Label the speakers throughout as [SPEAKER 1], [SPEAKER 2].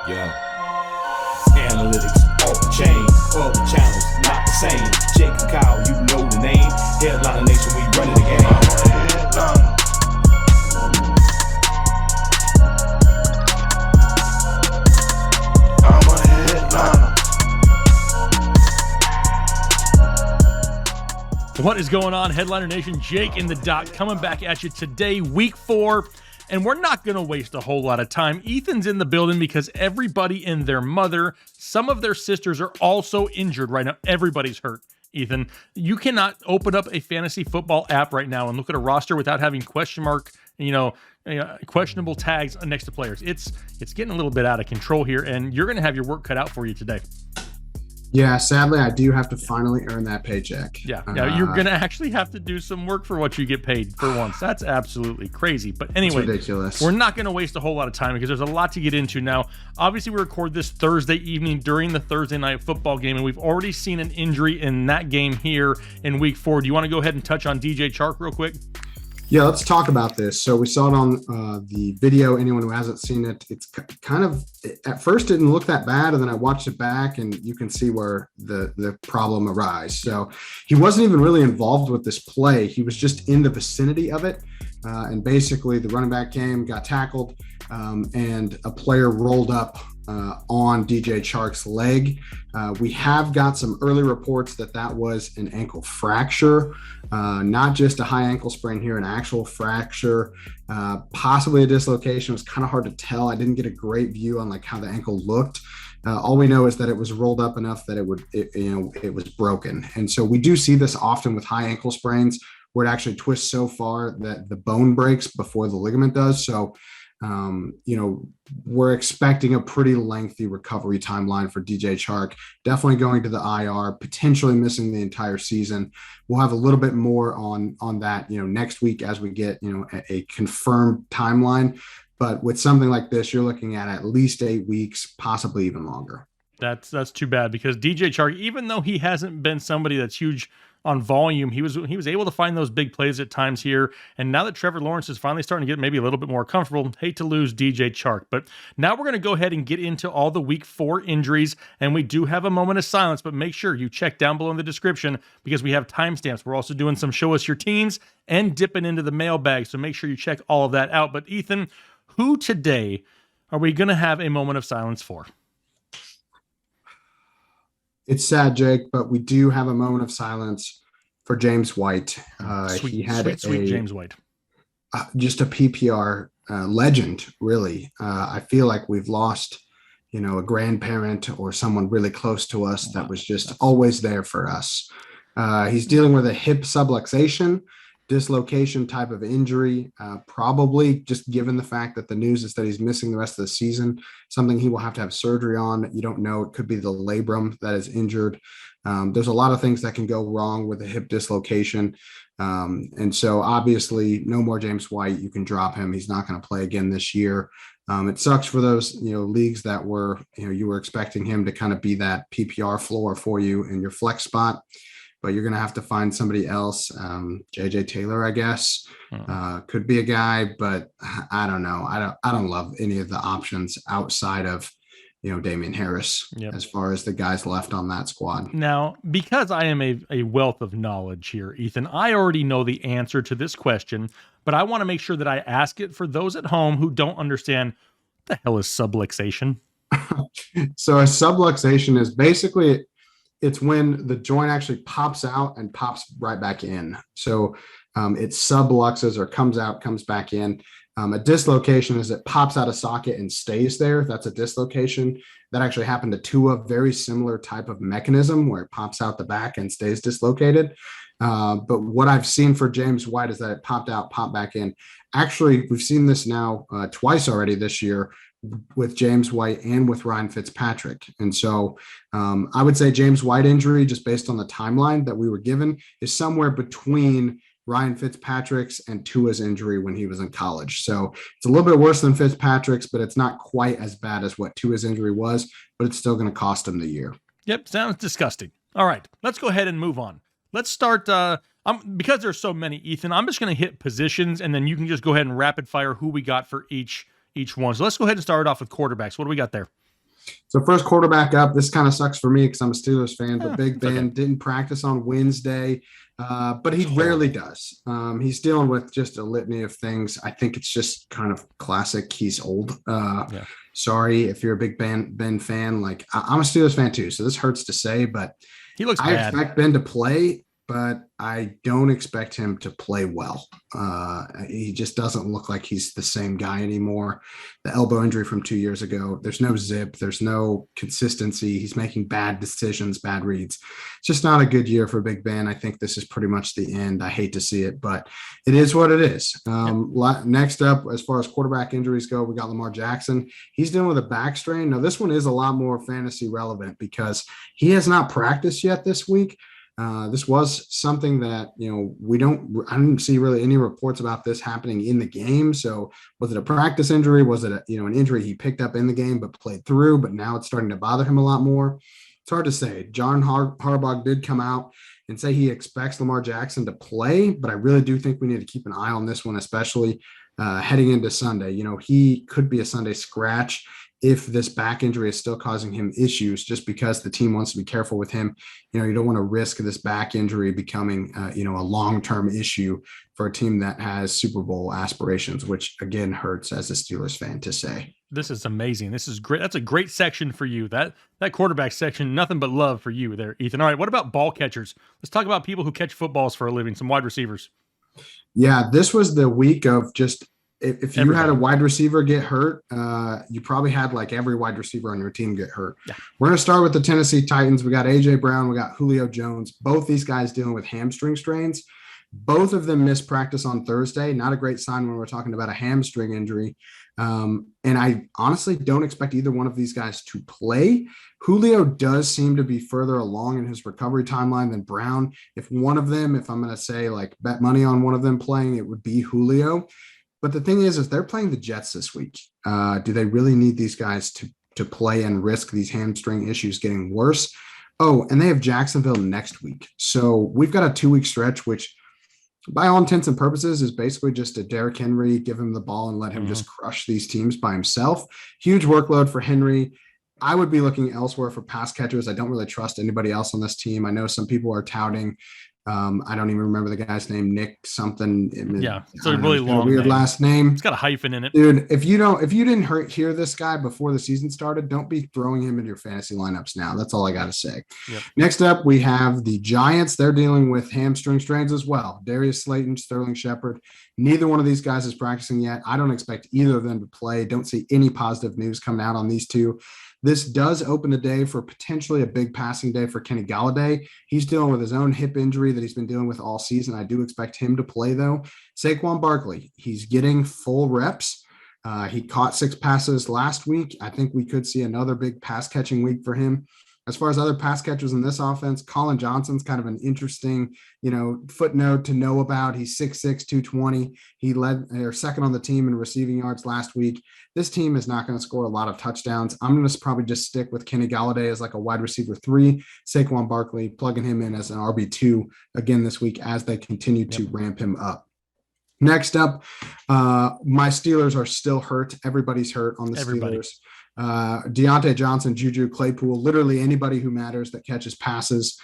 [SPEAKER 1] Yeah. Analytics off the chain, all the channels not the same. Jake and Kyle, you know the name. Headliner Nation, we running the game. I'm a headliner.
[SPEAKER 2] What is going on, Headliner Nation? Jake in the Doc coming back at you today, week 4. And we're not going to waste a whole lot of time. Ethan's in the building because everybody and their mother, some of their sisters are also injured right now. Everybody's hurt. Ethan, you cannot open up a fantasy football app right now and look at a roster without having question mark, questionable tags next to players. It's getting a little bit out of control here, and you're going to have your work cut out for you today.
[SPEAKER 3] Yeah, sadly, I do have to finally earn that paycheck.
[SPEAKER 2] Yeah, you're going to actually have to do some work for what you get paid for once. That's absolutely crazy. But anyway,
[SPEAKER 3] it's ridiculous.
[SPEAKER 2] We're not going to waste a whole lot of time because there's a lot to get into now. Obviously, we record this Thursday evening during the Thursday night football game, and we've already seen an injury in that game here in week 4. Do you want to go ahead and touch on DJ Chark real quick?
[SPEAKER 3] Yeah, let's talk about this. So we saw it on the video. Anyone who hasn't seen it, it's kind of, at first didn't look that bad, and then I watched it back, and you can see where the problem arises. So he wasn't even really involved with this play. He was just in the vicinity of it, and basically the running back came, got tackled, and a player rolled up on DJ Chark's leg. We have got some early reports that was an ankle fracture, not just a high ankle sprain here, an actual fracture, possibly a dislocation. It was kind of hard to tell. I didn't get a great view on like how the ankle looked. All we know is that it was rolled up enough that it was broken. And so we do see this often with high ankle sprains where it actually twists so far that the bone breaks before the ligament does. So we're expecting a pretty lengthy recovery timeline for DJ Chark, definitely going to the IR, potentially missing the entire season. We'll have a little bit more on that, next week as we get, a confirmed timeline. But with something like this, you're looking at least 8 weeks, possibly even longer.
[SPEAKER 2] That's too bad because DJ Chark, even though he hasn't been somebody that's huge on volume, he was able to find those big plays at times here. And now that Trevor Lawrence is finally starting to get maybe a little bit more comfortable, hate to lose DJ Chark. But now we're going to go ahead and get into all the week 4 injuries. And we do have a moment of silence, but make sure you check down below in the description because we have timestamps. We're also doing some show us your teams and dipping into the mailbag. So make sure you check all of that out. But Ethan, who today are we going to have a moment of silence for?
[SPEAKER 3] It's sad, Jake, but we do have a moment of silence for James White.
[SPEAKER 2] Sweet James White.
[SPEAKER 3] Just a PPR legend, really. I feel like we've lost, a grandparent or someone really close to us that was just always there for us. He's dealing with a hip subluxation, dislocation type of injury, probably just given the fact that the news is that he's missing the rest of the season, something he will have to have surgery on. You don't know. It could be the labrum that is injured. There's a lot of things that can go wrong with a hip dislocation. And so obviously no more James White. You can drop him. He's not going to play again this year. It sucks for those, leagues that were, you were expecting him to kind of be that PPR floor for you in your flex spot. But you're going to have to find somebody else. JJ Taylor, I guess, could be a guy, but I don't know. I don't love any of the options outside of, Damian Harris, as far as the guys left on that squad.
[SPEAKER 2] Now, because I am a wealth of knowledge here, Ethan, I already know the answer to this question, but I want to make sure that I ask it for those at home who don't understand what the hell is subluxation.
[SPEAKER 3] So a subluxation is basically it's when the joint actually pops out and pops right back in. So it subluxes or comes out, comes back in. A dislocation is it pops out of socket and stays there. That's a dislocation. That actually happened to Tua, very similar type of mechanism where it pops out the back and stays dislocated. But what I've seen for James White is that it popped out, popped back in. Actually, we've seen this now twice already this year with James White and with Ryan Fitzpatrick. And so I would say James White injury, just based on the timeline that we were given, is somewhere between Ryan Fitzpatrick's and Tua's injury when he was in college. So it's a little bit worse than Fitzpatrick's, but it's not quite as bad as what Tua's injury was, but it's still going to cost him the year. Yep,
[SPEAKER 2] sounds disgusting. All right, let's go ahead and move on. Let's start, because there's so many, Ethan, I'm just going to hit positions, and then you can just go ahead and rapid fire who we got for each one. So let's go ahead and start off with quarterbacks. What do we got there?
[SPEAKER 3] So first quarterback up. This kind of sucks for me because I'm a Steelers fan, but Big Ben
[SPEAKER 2] okay.
[SPEAKER 3] didn't practice on Wednesday, but he rarely does. He's dealing with just a litany of things. I think it's just kind of classic. He's old.
[SPEAKER 2] Yeah.
[SPEAKER 3] Sorry if you're a big Ben fan. Like I'm a Steelers fan too, so this hurts to say, but
[SPEAKER 2] He looks
[SPEAKER 3] I
[SPEAKER 2] bad.
[SPEAKER 3] expect Ben to play, but I don't expect him to play well. He just doesn't look like he's the same guy anymore. The elbow injury from 2 years ago, there's no zip, there's no consistency. He's making bad decisions, bad reads. It's just not a good year for Big Ben. I think this is pretty much the end. I hate to see it, but it is what it is. Next up, as far as quarterback injuries go, we got Lamar Jackson. He's dealing with a back strain. Now, this one is a lot more fantasy relevant because he has not practiced yet this week. This was something that, I didn't see really any reports about this happening in the game. So was it a practice injury? Was it an injury he picked up in the game, but played through, but now it's starting to bother him a lot more? It's hard to say. John Harbaugh did come out and say he expects Lamar Jackson to play, but I really do think we need to keep an eye on this one, especially heading into Sunday. He could be a Sunday scratch if this back injury is still causing him issues, just because the team wants to be careful with him. You don't want to risk this back injury becoming, a long-term issue for a team that has Super Bowl aspirations, which again hurts as a Steelers fan to say.
[SPEAKER 2] This is amazing. This is great. That's a great section for you. That quarterback section, nothing but love for you there, Ethan. All right, what about ball catchers? Let's talk about people who catch footballs for a living, some wide receivers.
[SPEAKER 3] Yeah, this was the week of just if you had a wide receiver get hurt, you probably had like every wide receiver on your team get hurt. Yeah. We're going to start with the Tennessee Titans. We got A.J. Brown. We got Julio Jones. Both these guys dealing with hamstring strains. Both of them missed practice on Thursday. Not a great sign when we're talking about a hamstring injury. And I honestly don't expect either one of these guys to play. Julio does seem to be further along in his recovery timeline than Brown. If I'm going to say like bet money on one of them playing, it would be Julio. But the thing is they're playing the Jets this week. Do they really need these guys to play and risk these hamstring issues getting worse? Oh, and they have Jacksonville next week. So we've got a 2-week stretch, which by all intents and purposes is basically just a Derrick Henry, give him the ball and let him just crush these teams by himself. Huge workload for Henry. I would be looking elsewhere for pass catchers. I don't really trust anybody else on this team. I know some people are touting I don't even remember the guy's name, Nick something.
[SPEAKER 2] It's a really long
[SPEAKER 3] weird
[SPEAKER 2] name.
[SPEAKER 3] last name.
[SPEAKER 2] It's got a hyphen in it.
[SPEAKER 3] Dude, if you didn't hear this guy before the season started, don't be throwing him into your fantasy lineups now. That's all I got to say.
[SPEAKER 2] Yep.
[SPEAKER 3] Next up, we have the Giants. They're dealing with hamstring strains as well. Darius Slayton, Sterling Shepard. Neither one of these guys is practicing yet. I don't expect either of them to play. Don't see any positive news coming out on these two. This does open the day for potentially a big passing day for Kenny Galladay. He's dealing with his own hip injury that he's been dealing with all season. I do expect him to play, though. Saquon Barkley, he's getting full reps. He caught 6 passes last week. I think we could see another big pass catching week for him. As far as other pass catchers in this offense, Colin Johnson's kind of an interesting, footnote to know about. He's 6'6", 220. He led second on the team in receiving yards last week. This team is not going to score a lot of touchdowns. I'm going to probably just stick with Kenny Galladay as like a wide receiver 3, Saquon Barkley, plugging him in as an RB2 again this week as they continue to ramp him up. Next up, my Steelers are still hurt. Everybody's hurt on the Steelers. Diontae Johnson, JuJu, Claypool, literally anybody who matters that catches passes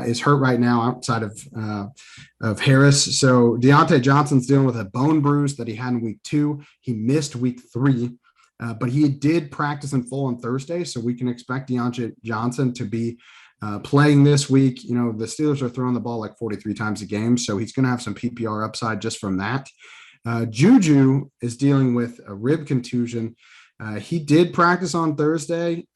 [SPEAKER 3] is hurt right now outside of Harris. So Diontae Johnson's dealing with a bone bruise that he had in week 2. He missed week 3, but he did practice in full on Thursday. So we can expect Diontae Johnson to be playing this week. The Steelers are throwing the ball like 43 times a game. So he's going to have some PPR upside just from that. JuJu is dealing with a rib contusion. He did practice on Thursday.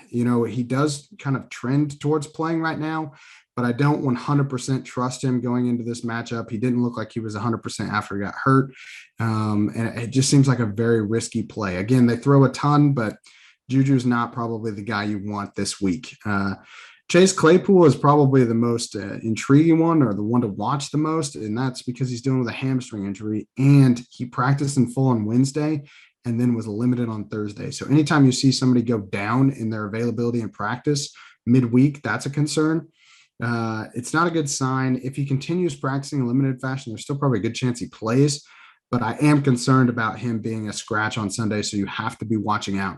[SPEAKER 3] He does kind of trend towards playing right now, but I don't 100% trust him going into this matchup. He didn't look like he was 100% after he got hurt. And it just seems like a very risky play. Again, they throw a ton, but JuJu's not probably the guy you want this week. Chase Claypool is probably the most intriguing one, or the one to watch the most, and that's because he's dealing with a hamstring injury, and he practiced in full on Wednesday and then was limited on Thursday. So anytime you see somebody go down in their availability in practice midweek, that's a concern. It's not a good sign. If he continues practicing in limited fashion, there's still probably a good chance he plays, but I am concerned about him being a scratch on Sunday, so you have to be watching out.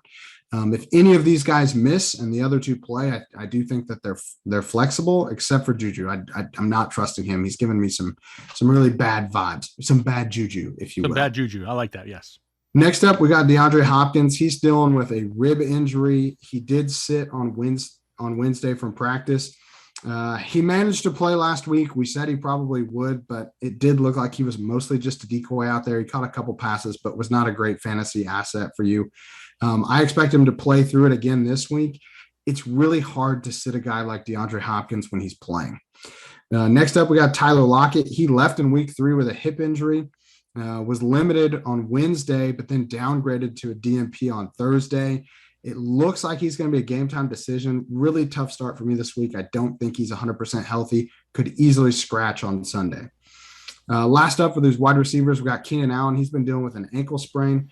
[SPEAKER 3] If any of these guys miss and the other two play, I do think that they're flexible, except for JuJu. I'm not trusting him. He's given me some really bad vibes, some bad JuJu, if you will.
[SPEAKER 2] Some bad JuJu. I like that. Yes.
[SPEAKER 3] Next up, we got DeAndre Hopkins. He's dealing with a rib injury. He did sit on Wednesday from practice. He managed to play last week. We said he probably would, but it did look like he was mostly just a decoy out there. He caught a couple passes, but was not a great fantasy asset for you. I expect him to play through it again this week. It's really hard to sit a guy like DeAndre Hopkins when he's playing. Next up, we got Tyler Lockett. He left in week 3 with a hip injury, was limited on Wednesday, but then downgraded to a DNP on Thursday. It looks like he's going to be a game time decision. Really tough start for me this week. I don't think he's 100% healthy. Could easily scratch on Sunday. Last up for these wide receivers, we got Keenan Allen. He's been dealing with an ankle sprain.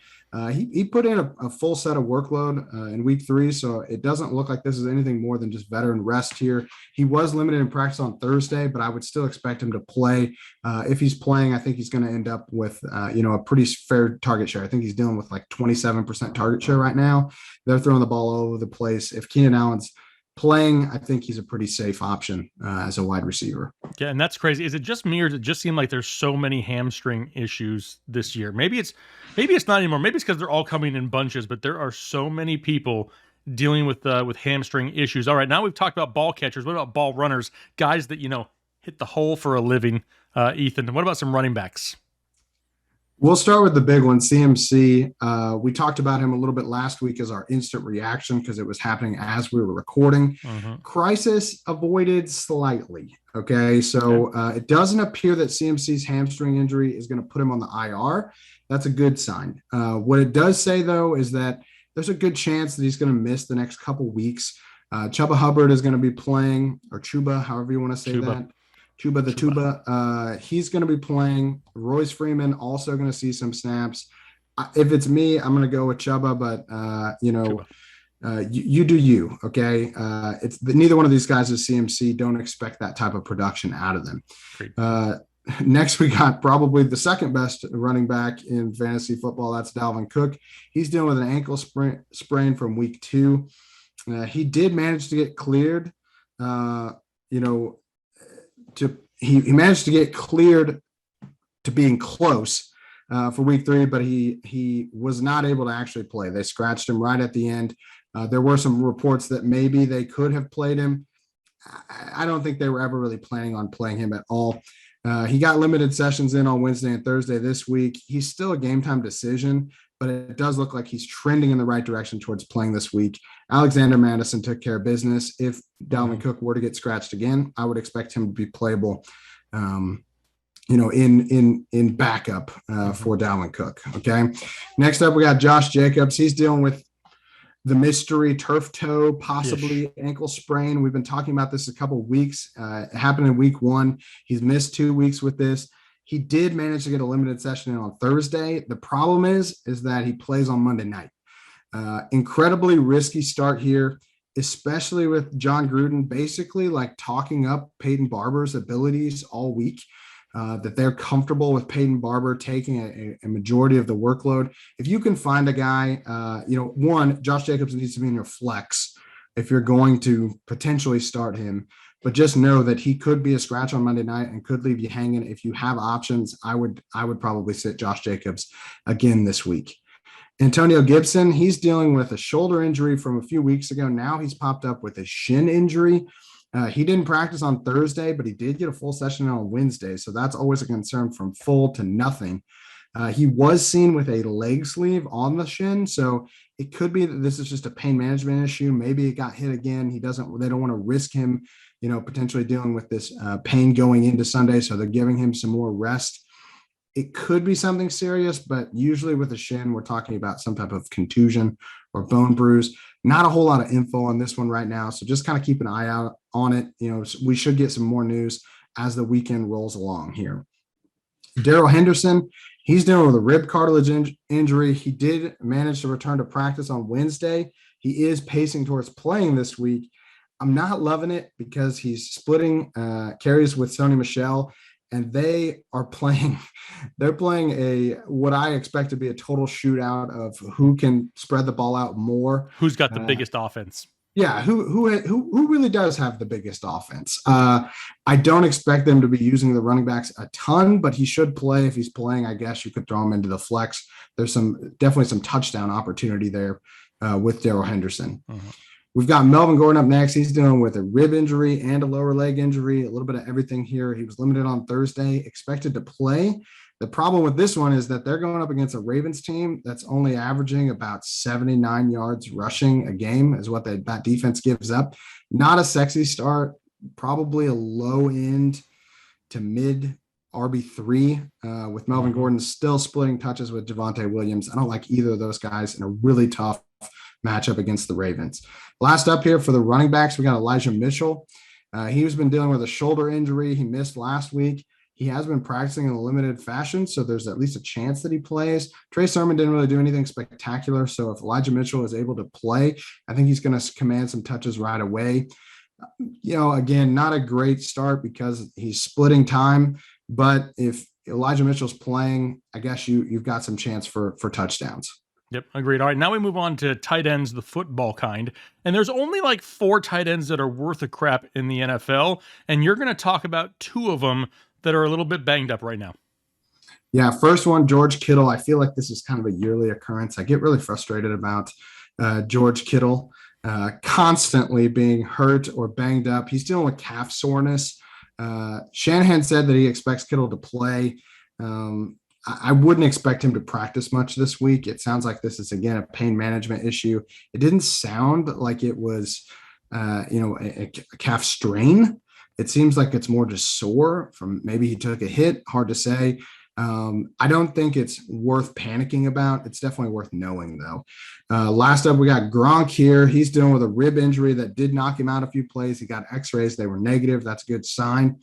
[SPEAKER 3] He put in a full set of workload in week 3, so it doesn't look like this is anything more than just veteran rest here. He was limited in practice on Thursday, but I would still expect him to play. If he's playing, I think he's going to end up with a pretty fair target share. I think he's dealing with like 27% target share right now. They're throwing the ball all over the place. If Keenan Allen's playing, I think he's a pretty safe option as a wide receiver.
[SPEAKER 2] Yeah, and that's crazy. Is it just me, or does it just seem like there's so many hamstring issues this year? Maybe it's not anymore. Maybe it's because they're all coming in bunches, but there are so many people dealing with hamstring issues. All right, now we've talked about ball catchers. What about ball runners? Guys that, hit the hole for a living, Ethan. And what about some running backs?
[SPEAKER 3] We'll start with the big one, CMC. We talked about him a little bit last week as our instant reaction because it was happening as we were recording. Crisis avoided slightly. Okay, so it doesn't appear that CMC's hamstring injury is going to put him on the IR. That's a good sign. What it does say, though, is that there's a good chance that he's going to miss the next couple weeks. Chuba Hubbard is going to be playing, or Chuba, however you want to say that. Chuba. He's going to be playing. Royce Freeman also going to see some snaps. If it's me, I'm going to go with Chuba, but you do you. Okay, it's neither one of these guys is CMC. Don't expect that type of production out of them. Next, we got probably the second best running back in fantasy football. That's Dalvin Cook. He's dealing with an ankle sprain from week 2. He did manage to get cleared. He managed to get cleared to being close for week 3, but he was not able to actually play. They scratched him right at the end. There were some reports that maybe they could have played him. I don't think they were ever really planning on playing him at all. He got limited sessions in on Wednesday and Thursday this week. He's still a game time decision, but it does look like he's trending in the right direction towards playing this week. Alexander Madison took care of business. If Dalvin Cook were to get scratched again, I would expect him to be playable, in backup for Dalvin Cook. Okay. Next up, we got Josh Jacobs. He's dealing with the mystery turf toe, possibly ankle sprain. We've been talking about this a couple of weeks. It happened in week 1. He's missed 2 weeks with this. He did manage to get a limited session in on Thursday. The problem is that he plays on Monday night. Incredibly risky start here, especially with John Gruden basically like talking up Peyton Barber's abilities all week, that they're comfortable with Peyton Barber taking a majority of the workload. If you can find a guy, one, Josh Jacobs needs to be in your flex if you're going to potentially start him. But just know that he could be a scratch on Monday night and could leave you hanging. If you have options, I would probably sit Josh Jacobs again this week. Antonio Gibson, he's dealing with a shoulder injury from a few weeks ago. Now he's popped up with a shin injury. He didn't practice on Thursday, but he did get a full session on Wednesday. So that's always a concern from full to nothing. He was seen with a leg sleeve on the shin. So it could be that this is just a pain management issue. Maybe it got hit again. They don't want to risk him, potentially dealing with this pain going into Sunday. So they're giving him some more rest. It could be something serious, but usually with a shin, we're talking about some type of contusion or bone bruise. Not a whole lot of info on this one right now. So just kind of keep an eye out on it. We should get some more news as the weekend rolls along here. Darrell Henderson, he's dealing with a rib cartilage injury. He did manage to return to practice on Wednesday. He is pacing towards playing this week. I'm not loving it because he's splitting carries with Sony Michel. and they are playing. They're playing what I expect to be a total shootout of who can spread the ball out more.
[SPEAKER 2] Who's got the biggest offense?
[SPEAKER 3] Yeah, who really does have the biggest offense? I don't expect them to be using the running backs a ton, but he should play. If he's playing, I guess you could throw him into the flex. There's definitely some touchdown opportunity there with Darrell Henderson.
[SPEAKER 2] Uh-huh.
[SPEAKER 3] We've got Melvin Gordon up next. He's dealing with a rib injury and a lower leg injury, a little bit of everything here. He was limited on Thursday, expected to play. The problem with this one is that they're going up against a Ravens team that's only averaging about 79 yards rushing a game is what that defense gives up. Not a sexy start, probably a low end to mid RB3 with Melvin Gordon still splitting touches with Javonte Williams. I don't like either of those guys in a really tough matchup against the Ravens. Last up here for the running backs, we got Elijah Mitchell. He's been dealing with a shoulder injury. He missed last week. He has been practicing in a limited fashion, so there's at least a chance that he plays. Trey Sermon didn't really do anything spectacular, so if Elijah Mitchell is able to play, I think he's going to command some touches right away. Again, not a great start because he's splitting time, but if Elijah Mitchell's playing, I guess you've got some chance for touchdowns.
[SPEAKER 2] Yep, agreed. All right, now we move on to tight ends, the football kind. And there's only like 4 tight ends that are worth a crap in the NFL, and you're going to talk about 2 of them that are a little bit banged up right now.
[SPEAKER 3] Yeah, first one, George Kittle. I feel like this is kind of a yearly occurrence. I get really frustrated about George Kittle constantly being hurt or banged up. He's dealing with calf soreness. Shanahan said that he expects Kittle to play. I wouldn't expect him to practice much this week. It sounds like this is, again, a pain management issue. It didn't sound like it was, a calf strain. It seems like it's more just sore from maybe he took a hit. Hard to say. I don't think it's worth panicking about. It's definitely worth knowing, though. Last up, we got Gronk here. He's dealing with a rib injury that did knock him out a few plays. He got x-rays. They were negative. That's a good sign.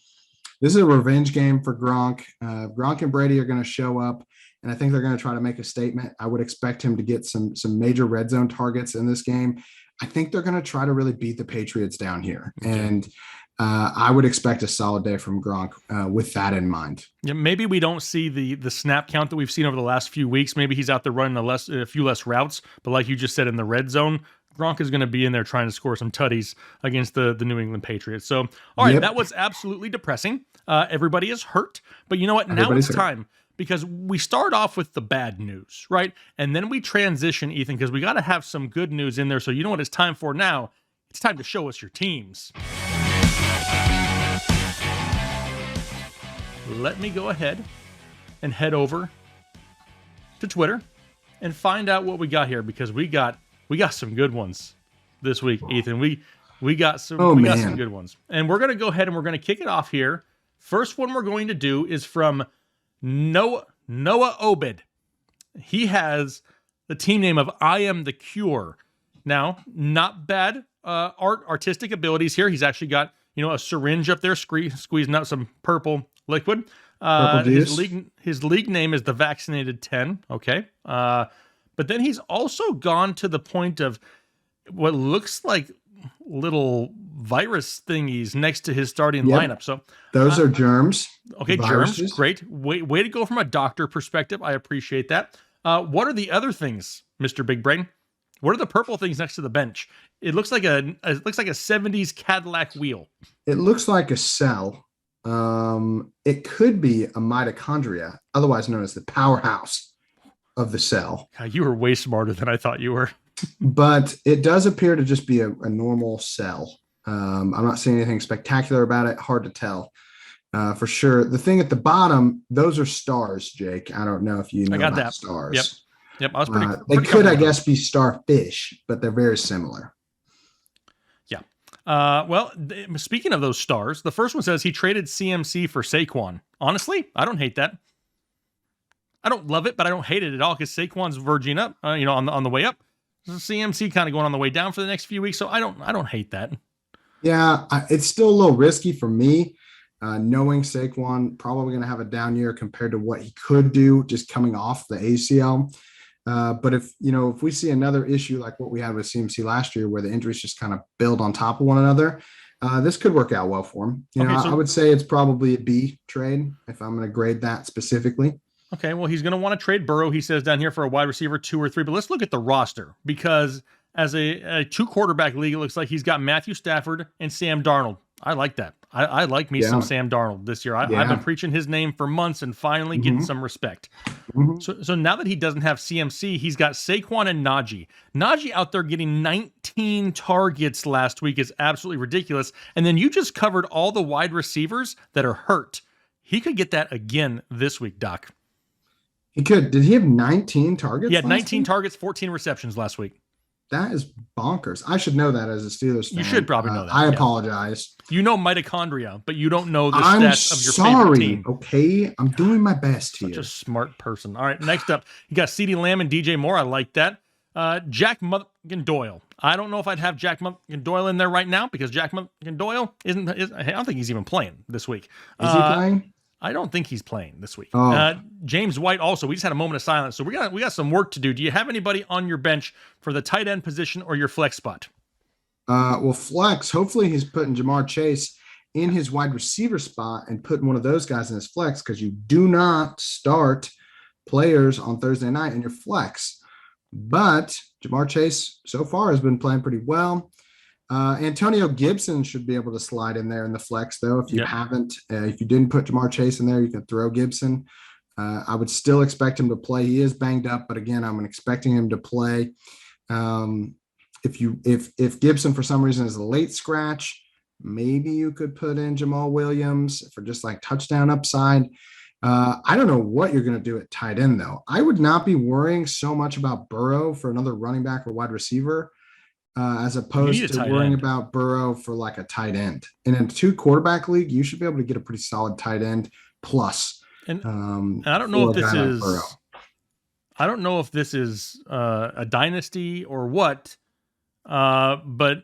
[SPEAKER 3] This is a revenge game for Gronk. Gronk and Brady are going to show up, and I think they're going to try to make a statement. I would expect him to get some major red zone targets in this game. I think they're going to try to really beat the Patriots down here. Okay. And I would expect a solid day from Gronk with that in mind.
[SPEAKER 2] Yeah, maybe we don't see the snap count that we've seen over the last few weeks. Maybe he's out there running a few less routes. But like you just said, in the red zone, Gronk is going to be in there trying to score some tutties against the New England Patriots. So, all right, That was absolutely depressing. Everybody is hurt. But you know what? Now it's time. Because we start off with the bad news, right? And then we transition, Ethan, because we got to have some good news in there. So you know what it's time for now? It's time to show us your teams. Let me go ahead and head over to Twitter and find out what we got here, because we got some good ones this week, Ethan. We got some good ones. And we're going to go ahead and we're going to kick it off here. First one we're going to do is from Noah Obed. He has the team name of I Am the Cure. Now, not bad artistic abilities here. He's actually got, a syringe up there squeezing out some purple liquid. His league name is the Vaccinated 10. Okay. But then he's also gone to the point of what looks like little virus thingies next to his starting lineup. So
[SPEAKER 3] those are germs.
[SPEAKER 2] Okay, viruses. Germs. Great. Way to go from a doctor perspective. I appreciate that. What are the other things, Mr. Big Brain? What are the purple things next to the bench? It looks like a 70s Cadillac wheel.
[SPEAKER 3] It looks like a cell. It could be a mitochondria, otherwise known as the powerhouse of the cell.
[SPEAKER 2] God, you were way smarter than I thought you were.
[SPEAKER 3] But it does appear to just be a normal cell. I'm not seeing anything spectacular about it. Hard to tell for sure. The thing at the bottom, those are stars, Jake. I don't know if you know about that. Stars.
[SPEAKER 2] Yep. I was pretty.
[SPEAKER 3] They could, I guess, be starfish, but they're very similar.
[SPEAKER 2] Yeah. Well, speaking of those stars, the first one says he traded CMC for Saquon. Honestly, I don't hate that. I don't love it, but I don't hate it at all because Saquon's verging up, on the way up. CMC kind of going on the way down for the next few weeks, so I don't hate that. Yeah,
[SPEAKER 3] it's still a little risky for me, knowing Saquon probably going to have a down year compared to what he could do just coming off the ACL. But if we see another issue like what we had with CMC last year, where the injuries just kind of build on top of one another, This could work out well for him. I would say it's probably a B trade if I'm going to grade that specifically.
[SPEAKER 2] Okay, well, he's going to want to trade Burrow, he says down here, for a wide receiver 2 or 3. But let's look at the roster, because as a 2-quarterback league, it looks like he's got Matthew Stafford and Sam Darnold. I like that. I like me some Sam Darnold this year. I've been preaching his name for months and finally getting some respect. So now that he doesn't have CMC, he's got Saquon and Najee. Najee out there getting 19 targets last week is absolutely ridiculous. And then you just covered all the wide receivers that are hurt. He could get that again this week, Doc.
[SPEAKER 3] He could. Did he have 19 targets?
[SPEAKER 2] He had 19 targets, 14 receptions last week.
[SPEAKER 3] That is bonkers. I should know that as a Steelers fan.
[SPEAKER 2] You should probably know that.
[SPEAKER 3] I apologize.
[SPEAKER 2] You know mitochondria, but you don't know the stats of your favorite team.
[SPEAKER 3] Okay, I'm doing my best here.
[SPEAKER 2] Such a smart person. All right, next up, you got CeeDee Lamb and DJ Moore. I like that. Jack Doyle. I don't know if I'd have Jack Doyle in there right now, because Jack Doyle I don't think he's even playing this week.
[SPEAKER 3] Is he playing?
[SPEAKER 2] I don't think he's playing this week.
[SPEAKER 3] Oh.
[SPEAKER 2] James White also. We just had a moment of silence, so we got some work to do. Do you have anybody on your bench for the tight end position or your flex spot?
[SPEAKER 3] Well, flex. Hopefully, he's putting Jamar Chase in his wide receiver spot and putting one of those guys in his flex, because you do not start players on Thursday night in your flex. But Jamar Chase so far has been playing pretty well. Antonio Gibson should be able to slide in there in the flex, though. If you haven't, if you didn't put Jamar Chase in there, you can throw Gibson. I would still expect him to play. He is banged up, but again, I'm expecting him to play. If Gibson for some reason is a late scratch, maybe you could put in Jamal Williams for just like touchdown upside. I don't know what you're going to do at tight end, though. I would not be worrying so much about Burrow for another running back or wide receiver, as opposed to worrying about Burrow for like a tight end. In a 2-quarterback league, you should be able to get a pretty solid tight end plus.
[SPEAKER 2] And I don't know if this is I don't know if this is a dynasty or what, but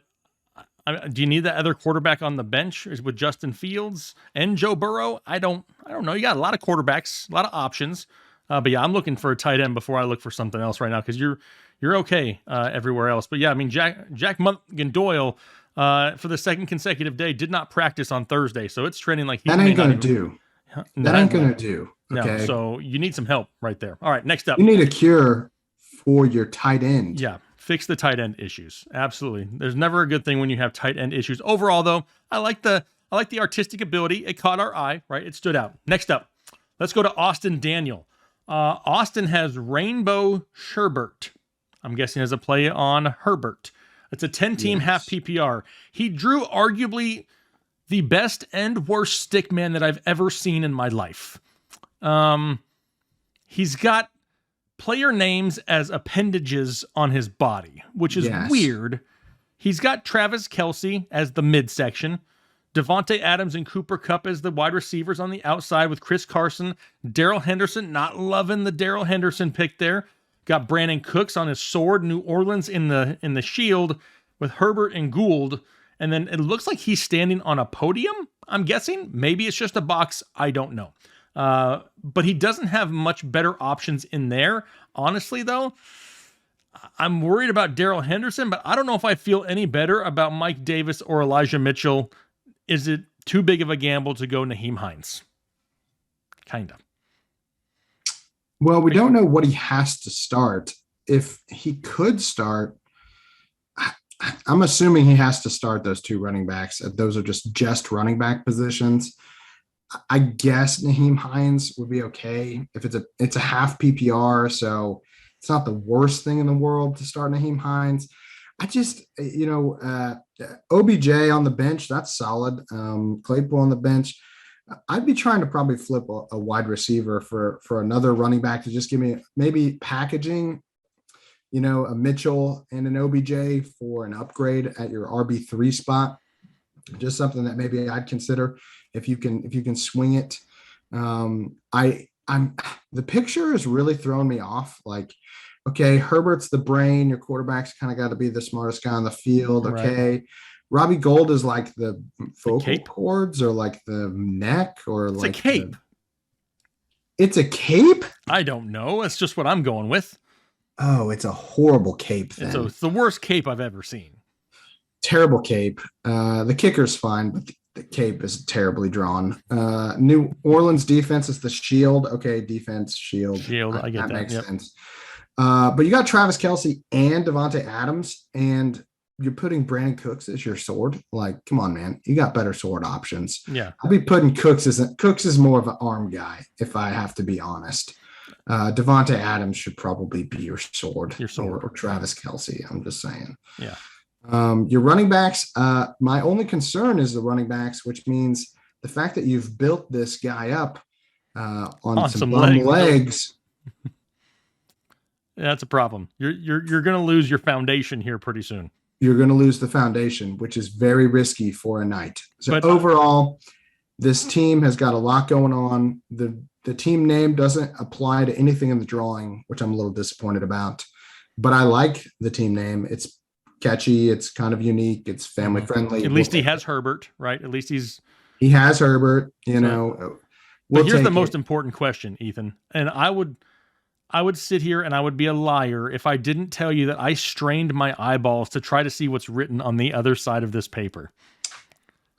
[SPEAKER 2] do you need that other quarterback on the bench? Is with Justin Fields and Joe Burrow? I don't know. You got a lot of quarterbacks, a lot of options. But yeah, I'm looking for a tight end before I look for something else right now, because you're okay everywhere else. But yeah, I mean, Jack Doyle for the second consecutive day did not practice on Thursday, so it's trending like
[SPEAKER 3] that ain't gonna do. That ain't gonna do. Okay,
[SPEAKER 2] no, so you need some help right there. All right, next up,
[SPEAKER 3] you need a cure for your tight end.
[SPEAKER 2] Yeah, fix the tight end issues. Absolutely, there's never a good thing when you have tight end issues. Overall, though, I like the artistic ability. It caught our eye. Right, it stood out. Next up, let's go to Austin Daniel. Austin has Rainbow Sherbert. I'm guessing as a play on Herbert. It's a 10-team half PPR. He drew arguably the best and worst stick man that I've ever seen in my life. He's got player names as appendages on his body, which is weird. He's got Travis Kelce as the midsection, Devontae Adams and Cooper Kupp as the wide receivers on the outside, with Chris Carson, Darrell Henderson. Not loving the Darrell Henderson pick there. Got Brandon Cooks on his sword, New Orleans in the shield, with Herbert and Gould. And then it looks like he's standing on a podium, I'm guessing. Maybe it's just a box. I don't know. But he doesn't have much better options in there. Honestly, though, I'm worried about Darrell Henderson, but I don't know if I feel any better about Mike Davis or Elijah Mitchell. Is it too big of a gamble to go Nyheim Hines? Kind of.
[SPEAKER 3] Well, we don't know what he has to start. If he could start, I'm assuming he has to start those 2 running backs. Those are just running back positions. I guess Nyheim Hines would be okay if it's a half PPR, so it's not the worst thing in the world to start Nyheim Hines. I just, OBJ on the bench, that's solid. Claypool on the bench. I'd be trying to probably flip a wide receiver for another running back to just give me maybe packaging, a Mitchell and an OBJ for an upgrade at your RB3 spot. Just something that maybe I'd consider if you can swing it. The picture is really throwing me off. Like, okay, Herbert's the brain. Your quarterback's kind of got to be the smartest guy on the field. Okay. Right. Robbie Gould is like the vocal cords or like the neck or it's like
[SPEAKER 2] a cape.
[SPEAKER 3] It's a cape?
[SPEAKER 2] I don't know. It's just what I'm going with.
[SPEAKER 3] Oh, it's a horrible cape then.
[SPEAKER 2] It's the worst cape I've ever seen.
[SPEAKER 3] Terrible cape. The kicker's fine, but the cape is terribly drawn. New Orleans defense is the shield. Okay, defense, shield.
[SPEAKER 2] I get that.
[SPEAKER 3] Makes sense. But you got Travis Kelce and Devontae Adams, and you're putting Brandon Cooks as your sword. Like, come on, man. You got better sword options.
[SPEAKER 2] Yeah.
[SPEAKER 3] I'll be putting Cooks is more of an arm guy, if I have to be honest. Devontae Adams should probably be your sword. Or Travis Kelce. I'm just saying.
[SPEAKER 2] Yeah.
[SPEAKER 3] Your running backs, my only concern is the running backs, which means the fact that you've built this guy up on some legs.
[SPEAKER 2] That's a problem. You're going to lose your foundation here pretty soon.
[SPEAKER 3] You're going to lose the foundation, which is very risky for a night. So overall, this team has got a lot going on. The team name doesn't apply to anything in the drawing, which I'm a little disappointed about. But I like the team name. It's catchy. It's kind of unique. It's family friendly.
[SPEAKER 2] At least he has Herbert, right? At least
[SPEAKER 3] he has Herbert. You know.
[SPEAKER 2] But here's the most important question, Ethan. And I would sit here and I would be a liar if I didn't tell you that I strained my eyeballs to try to see what's written on the other side of this paper.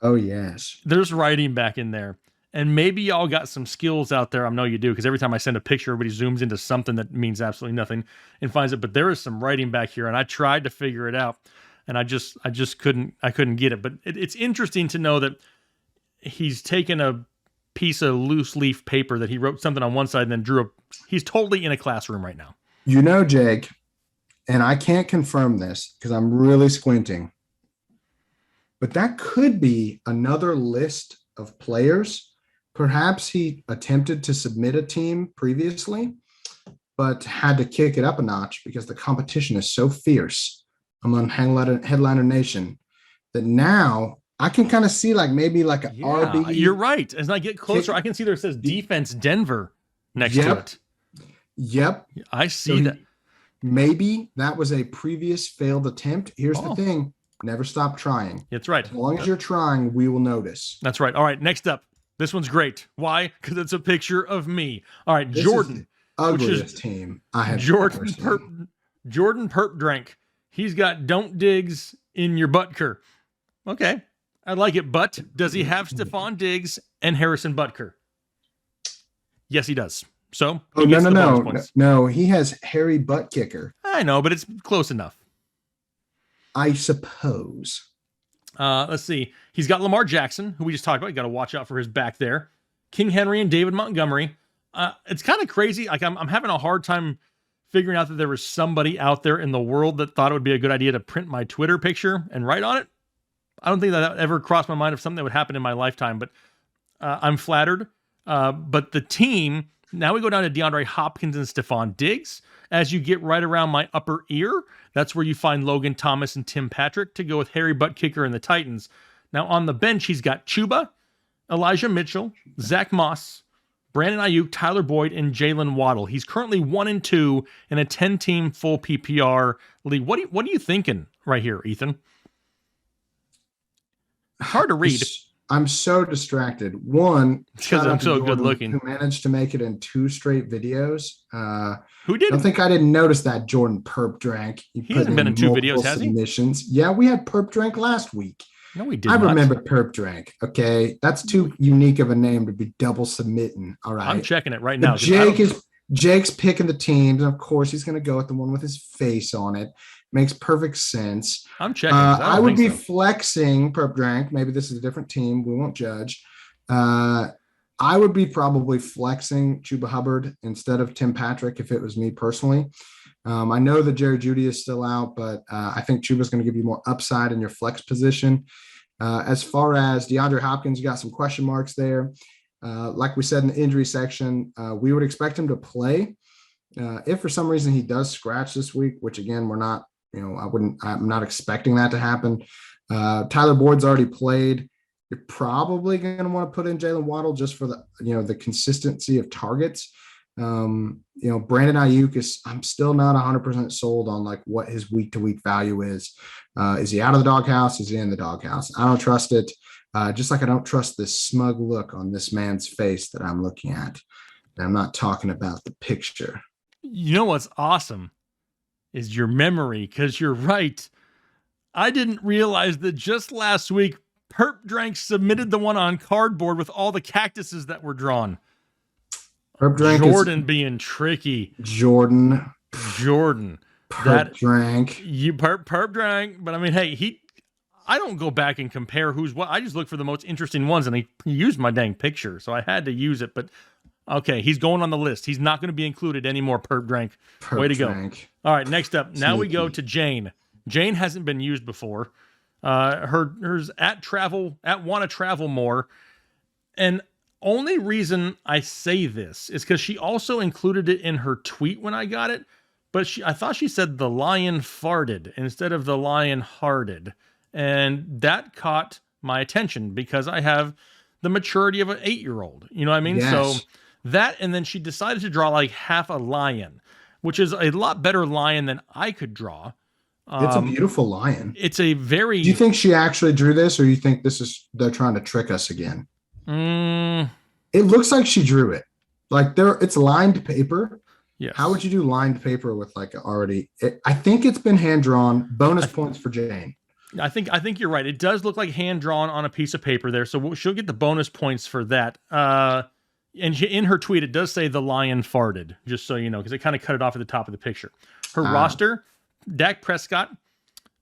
[SPEAKER 3] Oh, yes.
[SPEAKER 2] There's writing back in there. And maybe y'all got some skills out there. I know you do, because every time I send a picture, everybody zooms into something that means absolutely nothing and finds it. But there is some writing back here, and I tried to figure it out, and I just couldn't get it. But it's interesting to know that he's taken a piece of loose leaf paper that he wrote something on one side and then drew he's totally in a classroom right now.
[SPEAKER 3] You know, Jake, and I can't confirm this because I'm really squinting, but that could be another list of players. Perhaps he attempted to submit a team previously, but had to kick it up a notch because the competition is so fierce among Headliner Nation that now I can kind of see maybe an RB.
[SPEAKER 2] You're right. As I get closer, I can see there it says Defense Denver next to it.
[SPEAKER 3] Yep.
[SPEAKER 2] I see that.
[SPEAKER 3] Maybe that was a previous failed attempt. Here's the thing. Never stop trying.
[SPEAKER 2] That's right.
[SPEAKER 3] As long as you're trying, we will notice.
[SPEAKER 2] That's right. All right, next up. This one's great. Why? Because it's a picture of me. All right,
[SPEAKER 3] this
[SPEAKER 2] Jordan.
[SPEAKER 3] Ugliest team I have.
[SPEAKER 2] Jordan Perp drank. He's got don't digs in your Butker. Okay. I like it, but does he have Stephon Diggs and Harrison Butker? Yes, he does. So
[SPEAKER 3] no. He has Harry Butt Kicker.
[SPEAKER 2] I know, but it's close enough.
[SPEAKER 3] I suppose.
[SPEAKER 2] Let's see. He's got Lamar Jackson, who we just talked about. You got to watch out for his back there. King Henry and David Montgomery. It's kind of crazy. Like I'm having a hard time figuring out that there was somebody out there in the world that thought it would be a good idea to print my Twitter picture and write on it. I don't think that ever crossed my mind of something that would happen in my lifetime, but I'm flattered. But the team, now we go down to DeAndre Hopkins and Stephon Diggs. As you get right around my upper ear, that's where you find Logan Thomas and Tim Patrick to go with Harry Butt Kicker and the Titans. Now on the bench, he's got Chuba, Elijah Mitchell, Zach Moss, Brandon Ayuk, Tyler Boyd, and Jalen Waddle. He's currently 1-2 in a 10-team full PPR league. What are you thinking right here, Ethan? Hard to read.
[SPEAKER 3] I'm so distracted. One,
[SPEAKER 2] because I'm so good looking.
[SPEAKER 3] Who managed to make it in 2 straight videos.
[SPEAKER 2] Who did?
[SPEAKER 3] I didn't notice that Jordan Perp drank.
[SPEAKER 2] He hasn't been in 2 videos, has he?
[SPEAKER 3] Submissions. Yeah, we had Perp drank last week.
[SPEAKER 2] No, we did
[SPEAKER 3] I remember Perp drank. Okay, that's too unique of a name to be double submitting. All right,
[SPEAKER 2] I'm checking it right now.
[SPEAKER 3] Jake's picking the teams, and of course he's going to go with the one with his face on it. Makes perfect sense.
[SPEAKER 2] I'm checking.
[SPEAKER 3] I would be flexing Perp drank. Maybe this is a different team. We won't judge. I would be probably flexing Chuba Hubbard instead of Tim Patrick if it was me personally. I know that Jerry Jeudy is still out, but I think Chuba's going to give you more upside in your flex position. As far as DeAndre Hopkins, you got some question marks there. Like we said in the injury section, we would expect him to play. If for some reason he does scratch this week, which again, we're not, I'm not expecting that to happen. Tyler Boyd's already played. You're probably going to want to put in Jalen Waddle just for the consistency of targets. Brandon Ayuk I'm still not 100% sold on like what his week-to-week value is. Is he out of the doghouse? Is he in the doghouse? I don't trust it. Just like I don't trust this smug look on this man's face that I'm looking at. And I'm not talking about the picture.
[SPEAKER 2] You know what's awesome is your memory, because you're right. I didn't realize that just last week, Perp Drank submitted the one on cardboard with all the cactuses that were drawn.
[SPEAKER 3] Perp Drank
[SPEAKER 2] Jordan being tricky.
[SPEAKER 3] Jordan.
[SPEAKER 2] Perp
[SPEAKER 3] Drank.
[SPEAKER 2] You Perp Drank. But I mean, hey, I don't go back and compare who's what. I just look for the most interesting ones, and he used my dang picture, so I had to use it. But okay, he's going on the list. He's not going to be included anymore. Perp Drank. Way to go. All right, next up. Now we go to Jane. Jane hasn't been used before. Hers at wanna travel more. And only reason I say this is because she also included it in her tweet when I got it. But I thought she said the lion farted instead of the lion hearted. And that caught my attention because I have the maturity of an 8-year-old. You know what I mean?
[SPEAKER 3] Yes.
[SPEAKER 2] So that, and then she decided to draw like half a lion, which is a lot better lion than I could draw.
[SPEAKER 3] It's a beautiful lion.
[SPEAKER 2] It's a very...
[SPEAKER 3] Do you think she actually drew this, or you think they're trying to trick us again? It looks like she drew it. Like it's lined paper.
[SPEAKER 2] Yes.
[SPEAKER 3] How would you do lined paper with like I think it's been hand drawn. Bonus points for Jane.
[SPEAKER 2] I think you're right. It does look like hand drawn on a piece of paper there, so she'll get the bonus points for that. And in her tweet, it does say the lion farted, just so you know, because it kind of cut it off at the top of the picture. Her roster: Dak Prescott,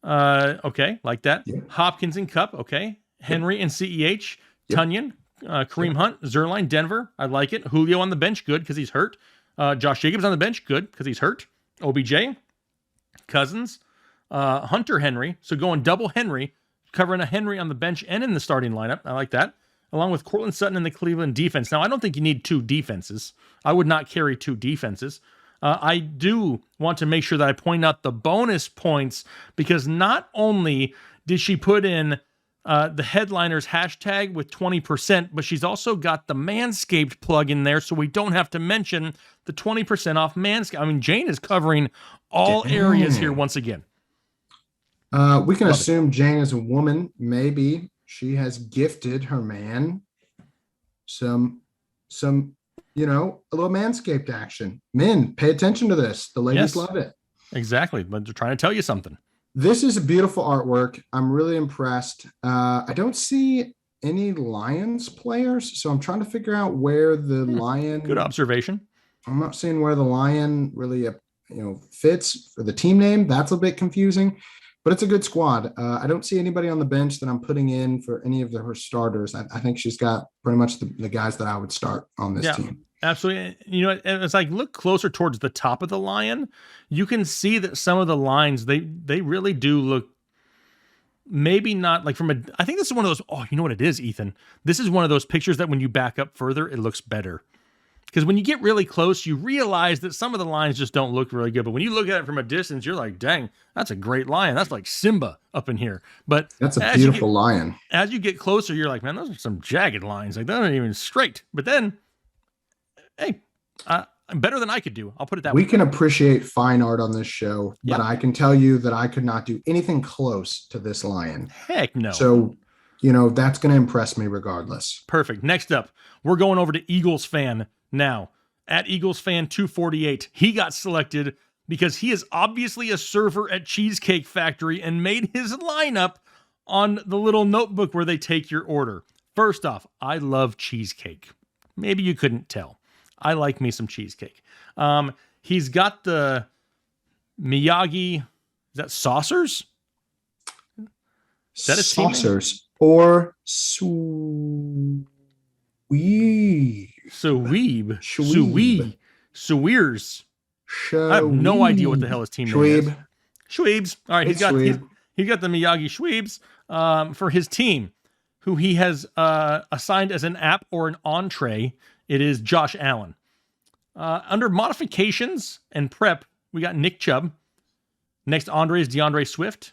[SPEAKER 2] okay, like that.
[SPEAKER 3] Yeah.
[SPEAKER 2] Hopkins and Cup, okay. Henry and CEH, Tunyon, Kareem Hunt, Zerline, Denver, I like it. Julio on the bench, good because he's hurt. Josh Jacobs on the bench, good because he's hurt. OBJ, Cousins, Hunter Henry, so going double Henry, covering a Henry on the bench and in the starting lineup. I like that. Along with Cortland Sutton in the Cleveland defense. Now, I don't think you need 2 defenses. I would not carry 2 defenses. I do want to make sure that I point out the bonus points because not only did she put in the headliners hashtag with 20%, but she's also got the Manscaped plug in there, so we don't have to mention the 20% off Manscaped. I mean, Jane is covering all areas here once again.
[SPEAKER 3] We can assume Jane is a woman. Maybe she has gifted her man some a little Manscaped action. Men, pay attention to this. The ladies love it.
[SPEAKER 2] Exactly. But they're trying to tell you something.
[SPEAKER 3] This is a beautiful artwork. I'm really impressed. I don't see any Lions players, so I'm trying to figure out where the lion.
[SPEAKER 2] Good observation.
[SPEAKER 3] I'm not seeing where the lion really, fits for the team name. That's a bit confusing, but it's a good squad. I don't see anybody on the bench that I'm putting in for any of her starters. I think she's got pretty much the guys that I would start on this team.
[SPEAKER 2] Absolutely. It's like look closer towards the top of the lion. You can see that some of the lines, they really do look maybe not like I think this is one of those, you know what it is, Ethan? This is one of those pictures that when you back up further, it looks better. Because when you get really close, you realize that some of the lines just don't look really good. But when you look at it from a distance, you're like, dang, that's a great lion. That's like Simba up in here. But
[SPEAKER 3] that's a beautiful lion.
[SPEAKER 2] As you get closer, you're like, man, those are some jagged lines. Like, they're not even straight. But then, hey, better than I could do. I'll put it that way.
[SPEAKER 3] We can appreciate fine art on this show, but I can tell you that I could not do anything close to this lion.
[SPEAKER 2] Heck no.
[SPEAKER 3] So, that's going to impress me regardless.
[SPEAKER 2] Perfect. Next up, we're going over to Eagles fan now. At Eagles fan 248, he got selected because he is obviously a server at Cheesecake Factory and made his lineup on the little notebook where they take your order. First off, I love cheesecake. Maybe you couldn't tell. I like me some cheesecake. He's got the Miyagi, is that saucers? Is that a saucers
[SPEAKER 3] or Sweeb?
[SPEAKER 2] Sweers. I have no idea what the hell his team name is. Schweebs. All right, he's got the Miyagi Schweebs for his team, who he has assigned as an app or an entree. It is Josh Allen. Under modifications and prep, we got Nick Chubb. Next entree is DeAndre Swift,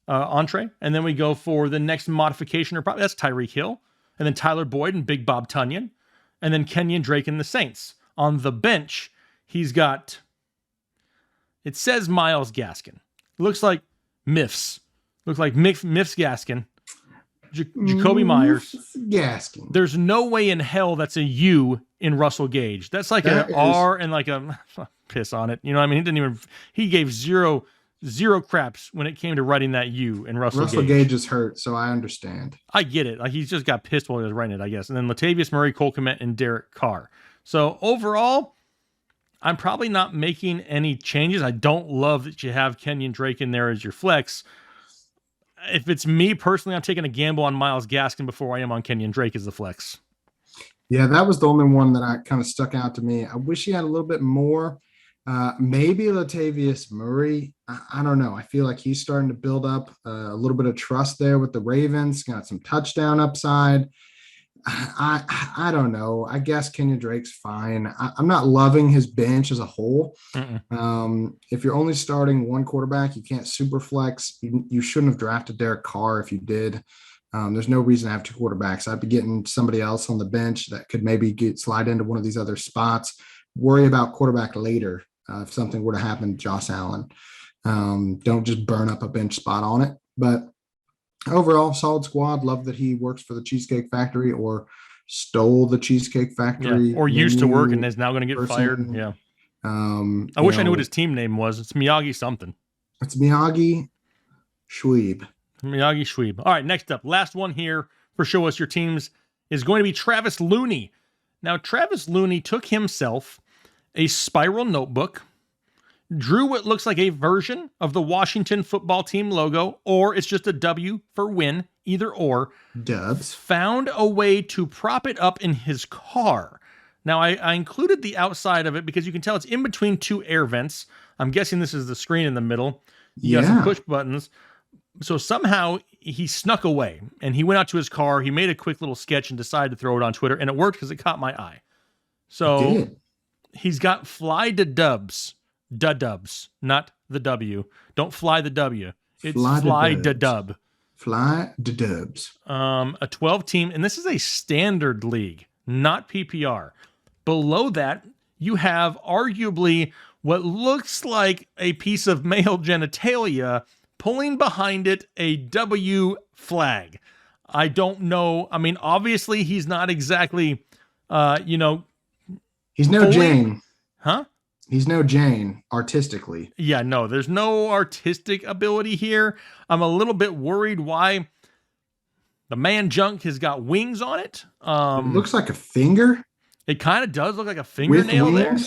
[SPEAKER 2] entree. And then we go for the next modification, or probably that's Tyreek Hill. And then Tyler Boyd and Big Bob Tunyon. And then Kenyon Drake and the Saints. On the bench, he's got, it says Myles Gaskin. Looks like Miffs. Looks like Miffs Gaskin. Jacoby Myers.
[SPEAKER 3] Gaskin.
[SPEAKER 2] There's no way in hell that's a U in Russell Gage. That's like an R and like a piss on it. You know what I mean? He gave zero zero craps when it came to writing that U in Russell Gage.
[SPEAKER 3] Gage is hurt, so I understand.
[SPEAKER 2] I get it. Like, he's just got pissed while he was writing it, I guess. And then Latavius Murray, Cole Kmet, and Derek Carr. So overall, I'm probably not making any changes. I don't love that you have Kenyon Drake in there as your flex. If it's me personally, I'm taking a gamble on Myles Gaskin before I am on Kenyon Drake as the flex.
[SPEAKER 3] Yeah, that was the only one that I kind of stuck out to me. I wish he had a little bit more. Maybe Latavius Murray. I don't know. I feel like he's starting to build up a little bit of trust there with the Ravens. Got some touchdown upside. I don't know. I guess Kenyon Drake's fine. I'm not loving his bench as a whole. If you're only starting one quarterback, you can't super flex. You shouldn't have drafted Derek Carr if you did. There's no reason to have two quarterbacks. I'd be getting somebody else on the bench that could maybe slide into one of these other spots. Worry about quarterback later if something were to happen to Josh Allen. Don't just burn up a bench spot on it. But overall, solid squad. Love that he works for the Cheesecake Factory or stole the Cheesecake Factory.
[SPEAKER 2] Yeah, or used to work and is now going to get fired. Yeah. I wish I knew what his team name was. It's Miyagi something.
[SPEAKER 3] It's Miyagi Schweeb.
[SPEAKER 2] Miyagi Schweeb. All right, next up. Last one here for Show Us Your Teams is going to be Travis Looney. Now, Travis Looney took himself a spiral notebook, drew what looks like a version of the Washington football team logo, or it's just a W for win, either or.
[SPEAKER 3] Dubs.
[SPEAKER 2] Found a way to prop it up in his car. Now, I included the outside of it because you can tell it's in between two air vents. I'm guessing this is the screen in the middle. You got some push buttons. So somehow he snuck away and he went out to his car. He made a quick little sketch and decided to throw it on Twitter, and it worked because it caught my eye. So he's got fly to dubs, dubs, not the W. Don't fly the W. It's fly to dub.
[SPEAKER 3] Fly to dubs.
[SPEAKER 2] A 12 team, and this is a standard league, not PPR. Below that, you have arguably what looks like a piece of male genitalia pulling behind it a W flag. I don't know. I mean, obviously he's not exactly, he's no
[SPEAKER 3] Jane.
[SPEAKER 2] Huh?
[SPEAKER 3] He's no Jane artistically.
[SPEAKER 2] Yeah, no, there's no artistic ability here. I'm a little bit worried why the man junk has got wings on it.
[SPEAKER 3] It looks like a finger.
[SPEAKER 2] It kind of does look like a fingernail there.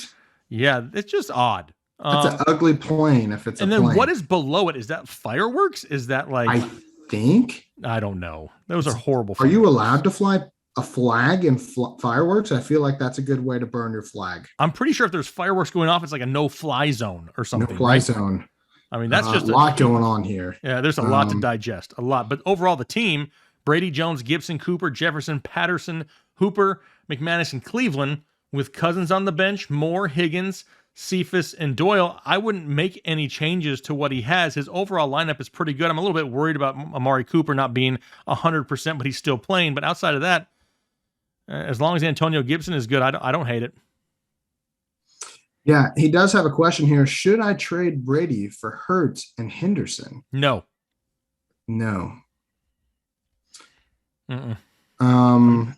[SPEAKER 2] Yeah, it's just odd.
[SPEAKER 3] That's an ugly plane if it's a plane.
[SPEAKER 2] And then what is below it? Is that fireworks? Is that like...
[SPEAKER 3] I think.
[SPEAKER 2] I don't know. Those are horrible.
[SPEAKER 3] Are you allowed to fly a flag and fireworks? I feel like that's a good way to burn your flag.
[SPEAKER 2] I'm pretty sure if there's fireworks going off, it's like a no-fly zone or something.
[SPEAKER 3] No-fly zone.
[SPEAKER 2] I mean, that's just
[SPEAKER 3] a lot going on here.
[SPEAKER 2] Yeah, there's a lot to digest. A lot. But overall, the team, Brady, Jones, Gibson, Cooper, Jefferson, Patterson, Hooper, McManus, and Cleveland, with Cousins on the bench, Moore, Higgins, Cephas, and Doyle, I wouldn't make any changes to what he has. His overall lineup is pretty good. I'm a little bit worried about Amari Cooper not being 100%, but he's still playing. But outside of that, as long as Antonio Gibson is good, I don't hate it.
[SPEAKER 3] Yeah, he does have a question here. Should I trade Brady for Hurts and Henderson?
[SPEAKER 2] No.
[SPEAKER 3] No.
[SPEAKER 2] Do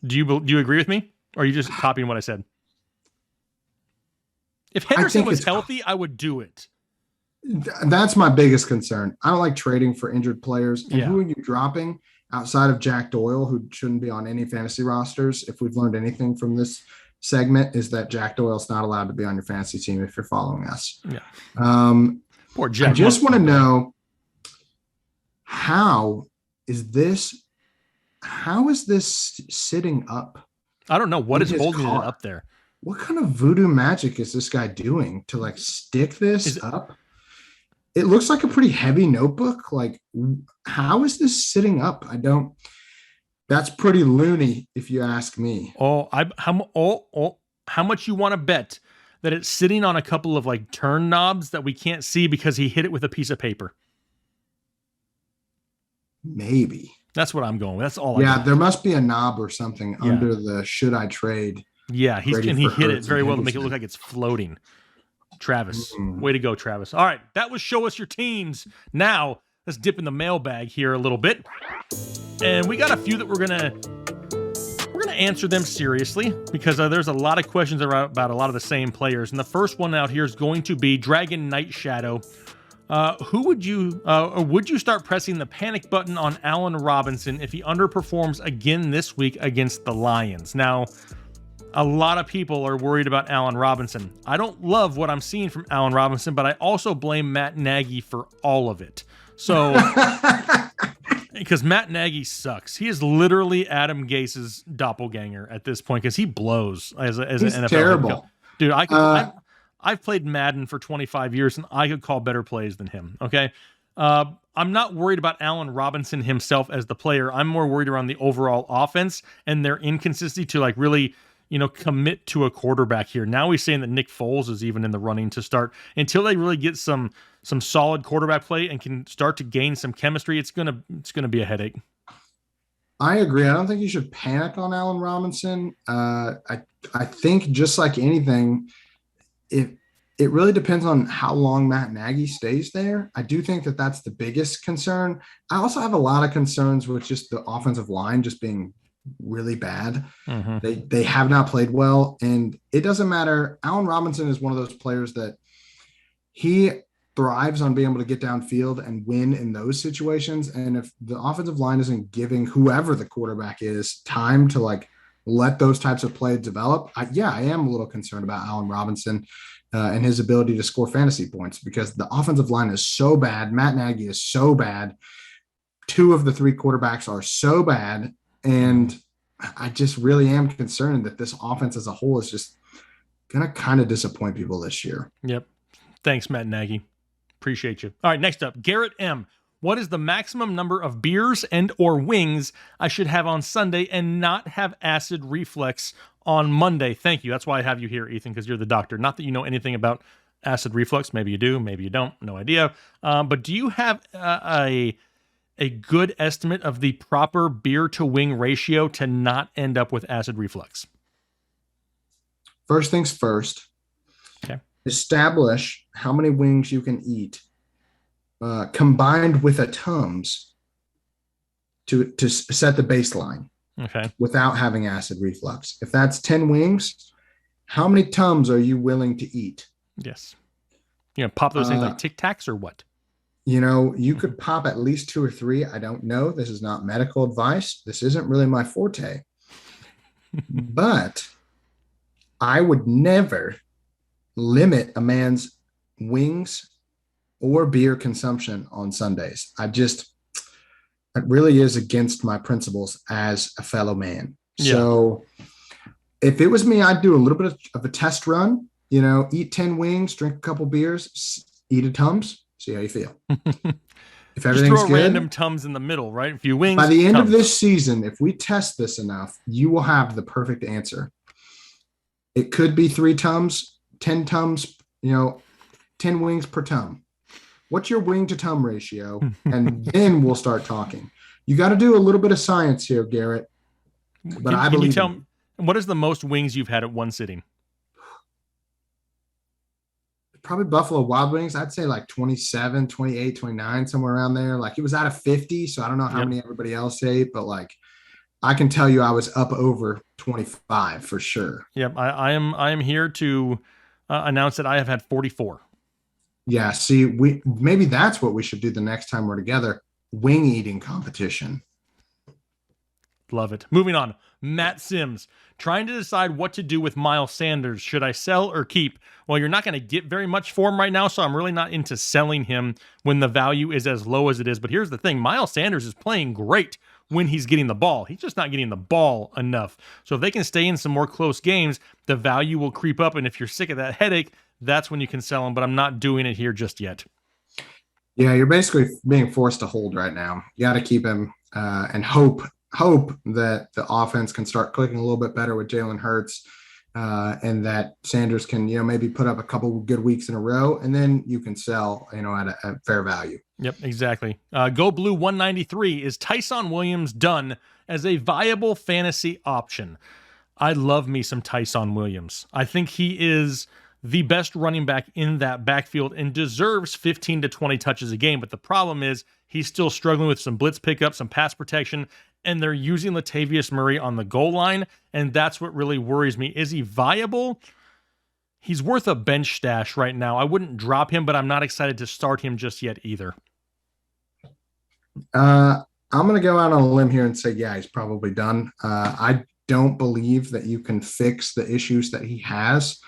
[SPEAKER 2] you agree with me? Or are you just copying what I said? If Henderson was healthy, I would do it.
[SPEAKER 3] That's my biggest concern. I don't like trading for injured players. And who are you dropping outside of Jack Doyle, who shouldn't be on any fantasy rosters? If we've learned anything from this segment, is that Jack Doyle's not allowed to be on your fantasy team if you're following us.
[SPEAKER 2] Yeah. Poor Jack.
[SPEAKER 3] I just want to know, how is this sitting up?
[SPEAKER 2] I don't know what is holding it up there.
[SPEAKER 3] What kind of voodoo magic is this guy doing to like stick this up? It looks like a pretty heavy notebook. Like, how is this sitting up? That's pretty loony if you ask me.
[SPEAKER 2] How much you want to bet that it's sitting on a couple of like turn knobs that we can't see because he hit it with a piece of paper?
[SPEAKER 3] Maybe.
[SPEAKER 2] That's what I'm going with. That's all.
[SPEAKER 3] Yeah, there must be a knob or something under the should I trade.
[SPEAKER 2] Yeah, he hit it very well to make it look like it's floating. Travis, way to go, Travis. All right, that was Show Us Your Teams. Now, let's dip in the mailbag here a little bit. And we got a few that we're gonna answer them seriously because there's a lot of questions about a lot of the same players. And the first one out here is going to be Dragon Night Shadow. Who would you, or would you start pressing the panic button on Allen Robinson if he underperforms again this week against the Lions? Now, a lot of people are worried about Allen Robinson. I don't love what I'm seeing from Allen Robinson, but I also blame Matt Nagy for all of it. So, because Matt Nagy sucks. He is literally Adam Gase's doppelganger at this point because he blows as an NFL
[SPEAKER 3] terrible.
[SPEAKER 2] head coach. Dude, I've played Madden for 25 years, and I could call better plays than him, okay? I'm not worried about Allen Robinson himself as the player. I'm more worried around the overall offense and their inconsistency to, like, really, commit to a quarterback here. Now he's saying that Nick Foles is even in the running to start. Until they really get some solid quarterback play and can start to gain some chemistry, it's gonna be a headache.
[SPEAKER 3] I agree. I don't think you should panic on Allen Robinson. I think just like anything, it really depends on how long Matt Nagy stays there. I do think that that's the biggest concern. I also have a lot of concerns with just the offensive line just being really bad. Mm-hmm. They have not played well, and it doesn't matter. Allen Robinson is one of those players that he thrives on being able to get downfield and win in those situations. And if the offensive line isn't giving whoever the quarterback is time to like let those types of plays develop, I am a little concerned about Allen Robinson and his ability to score fantasy points because the offensive line is so bad. Matt Nagy is so bad. 2 of the 3 quarterbacks are so bad. And I just really am concerned that this offense as a whole is just going to kind of disappoint people this year.
[SPEAKER 2] Yep. Thanks, Matt Nagy. Appreciate you. All right, next up, Garrett M. What is the maximum number of beers and or wings I should have on Sunday and not have acid reflux on Monday? Thank you. That's why I have you here, Ethan, because you're the doctor. Not that you know anything about acid reflux. Maybe you do. Maybe you don't. No idea. But do you have a good estimate of the proper beer to wing ratio to not end up with acid reflux?
[SPEAKER 3] First things first.
[SPEAKER 2] Okay.
[SPEAKER 3] Establish how many wings you can eat combined with a Tums to set the baseline.
[SPEAKER 2] Okay.
[SPEAKER 3] Without having acid reflux. If that's 10 wings, how many Tums are you willing to eat?
[SPEAKER 2] Yes. Pop those things like Tic Tacs or what?
[SPEAKER 3] You could pop at least 2 or 3. I don't know. This is not medical advice. This isn't really my forte. But I would never limit a man's wings or beer consumption on Sundays. It really is against my principles as a fellow man. Yeah. So if it was me, I'd do a little bit of a test run, eat 10 wings, drink a couple beers, eat a Tums. See how you feel. If everything's
[SPEAKER 2] just throw
[SPEAKER 3] good,
[SPEAKER 2] random Tums in the middle, right? A few wings.
[SPEAKER 3] By the end
[SPEAKER 2] Tums.
[SPEAKER 3] of this season, if we test this enough, you will have the perfect answer. It could be 3 Tums, 10 Tums, 10 wings per Tum. What's your wing to Tum ratio? And then we'll start talking. You got to do a little bit of science here, Garrett. But I believe.
[SPEAKER 2] Can you tell me, what is the most wings you've had at one sitting?
[SPEAKER 3] Probably Buffalo Wild Wings. I'd say like 27, 28, 29, somewhere around there. Like it was out of 50. So I don't know how many everybody else ate, but like I can tell you I was up over 25 for sure.
[SPEAKER 2] Yep. I am here to announce that I have had 44.
[SPEAKER 3] Yeah. See, maybe that's what we should do the next time we're together. Wing eating competition.
[SPEAKER 2] Love it. Moving on. Matt Sims. Trying to decide what to do with Miles Sanders. Should I sell or keep? Well, you're not going to get very much for him right now, so I'm really not into selling him when the value is as low as it is. But here's the thing. Miles Sanders is playing great when he's getting the ball. He's just not getting the ball enough. So if they can stay in some more close games, the value will creep up. And if you're sick of that headache, that's when you can sell him. But I'm not doing it here just yet.
[SPEAKER 3] Yeah, you're basically being forced to hold right now. You got to keep him and hope that the offense can start clicking a little bit better with Jalen Hurts and that Sanders can, maybe put up a couple good weeks in a row, and then you can sell, at a fair value.
[SPEAKER 2] Yep, exactly. Go Blue 193. Is Tyson Williams done as a viable fantasy option? I love me some Tyson Williams. I think he is the best running back in that backfield and deserves 15 to 20 touches a game. But the problem is he's still struggling with some blitz pickup, some pass protection, and they're using Latavius Murray on the goal line, and that's what really worries me. Is he viable? he's worth a bench stash right now. I wouldn't drop him, but I'm not excited to start him just yet either.
[SPEAKER 3] I'm going to go out on a limb here and say, yeah, he's probably done. I don't believe that you can fix the issues that he has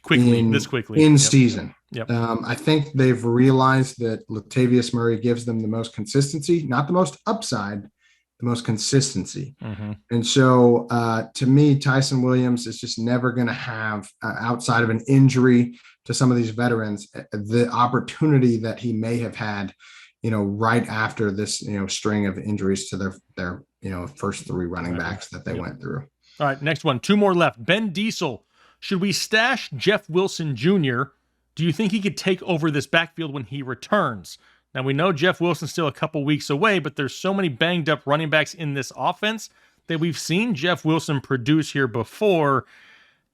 [SPEAKER 2] quickly
[SPEAKER 3] in season.
[SPEAKER 2] Yep.
[SPEAKER 3] I think they've realized that Latavius Murray gives them the most consistency, not the most upside, the most consistency.
[SPEAKER 2] Mm-hmm.
[SPEAKER 3] And so to me, Tyson Williams is just never going to have, outside of an injury to some of these veterans, the opportunity that he may have had, right after this, string of injuries to their first three running backs that they went through.
[SPEAKER 2] All right, next one. Two more left. Ben Diesel. Should we stash Jeff Wilson Jr.? Do you think he could take over this backfield when he returns? Now, we know Jeff Wilson's still a couple weeks away, but there's so many banged up running backs in this offense that we've seen Jeff Wilson produce here before.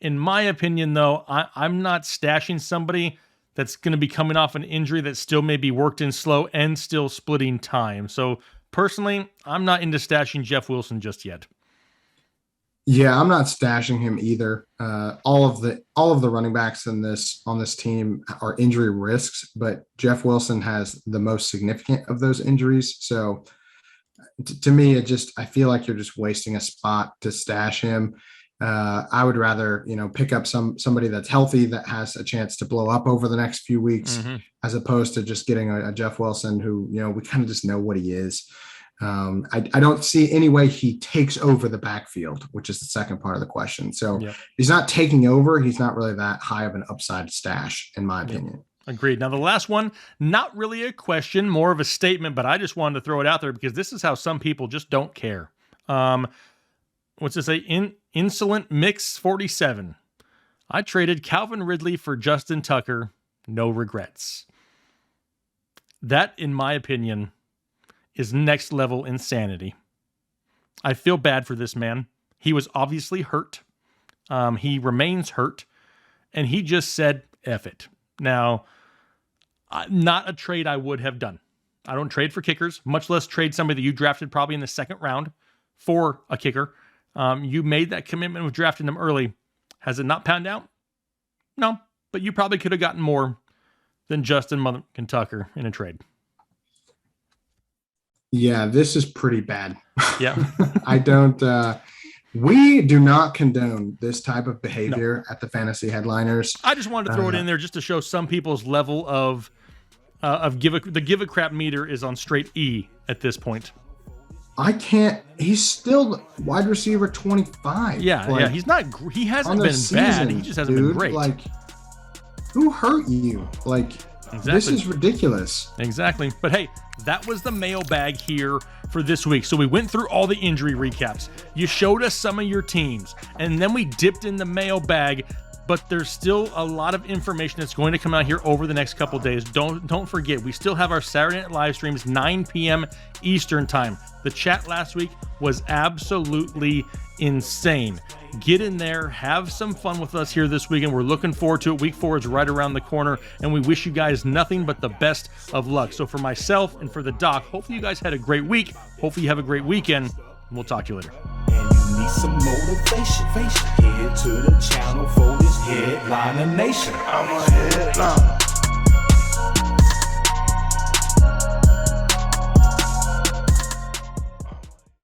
[SPEAKER 2] In my opinion, though, I'm not stashing somebody that's going to be coming off an injury that still may be worked in slow and still splitting time. So personally, I'm not into stashing Jeff Wilson just yet.
[SPEAKER 3] Yeah, I'm not stashing him either. All of the running backs on this team are injury risks, but Jeff Wilson has the most significant of those injuries. So to me, I feel like you're just wasting a spot to stash him. I would rather, pick up somebody that's healthy that has a chance to blow up over the next few weeks, as opposed to just getting a Jeff Wilson who, we kind of just know what he is. I don't see any way he takes over the backfield, which is the second part of the question. So He's not taking over. He's not really that high of an upside stash, in my opinion.
[SPEAKER 2] Agreed. Now, the last one, not really a question, more of a statement, but I just wanted to throw it out there because this is how some people just don't care. What's it say? Insolent Mix 47. I traded Calvin Ridley for Justin Tucker. No regrets. That, in my opinion, is next level insanity. I feel bad for this man. He was obviously hurt. He remains hurt. And he just said, F it. Now, not a trade I would have done. I don't trade for kickers, much less trade somebody that you drafted probably in the second round for a kicker. You made that commitment with drafting them early. Has it not panned out? No, but you probably could have gotten more than Justin Tucker in a trade.
[SPEAKER 3] Yeah, this is pretty bad.
[SPEAKER 2] Yeah.
[SPEAKER 3] We do not condone this type of behavior at the Fantasy Headliners.
[SPEAKER 2] I just wanted to throw it in there just to show some people's level of the give a crap meter is on straight E at this point.
[SPEAKER 3] He's still wide receiver 25.
[SPEAKER 2] Yeah, he hasn't been bad. He just hasn't been great.
[SPEAKER 3] Like, who hurt you? Like,
[SPEAKER 2] exactly.
[SPEAKER 3] This is ridiculous.
[SPEAKER 2] Exactly. But hey, that was the mailbag here for this week. So we went through all the injury recaps. You showed us some of your teams, and then we dipped in the mailbag. But there's still a lot of information that's going to come out here over the next couple days. Don't forget, we still have our Saturday night live streams, 9 p.m. Eastern time. The chat last week was absolutely insane. Get in there, have some fun with us here this weekend. We're looking forward to it. Week 4 is right around the corner, and we wish you guys nothing but the best of luck. So for myself and for the doc, hopefully you guys had a great week. Hopefully you have a great weekend. We'll talk to you later.
[SPEAKER 1] Need some motivation. Head to the channel for this headliner nation. I'm a headliner.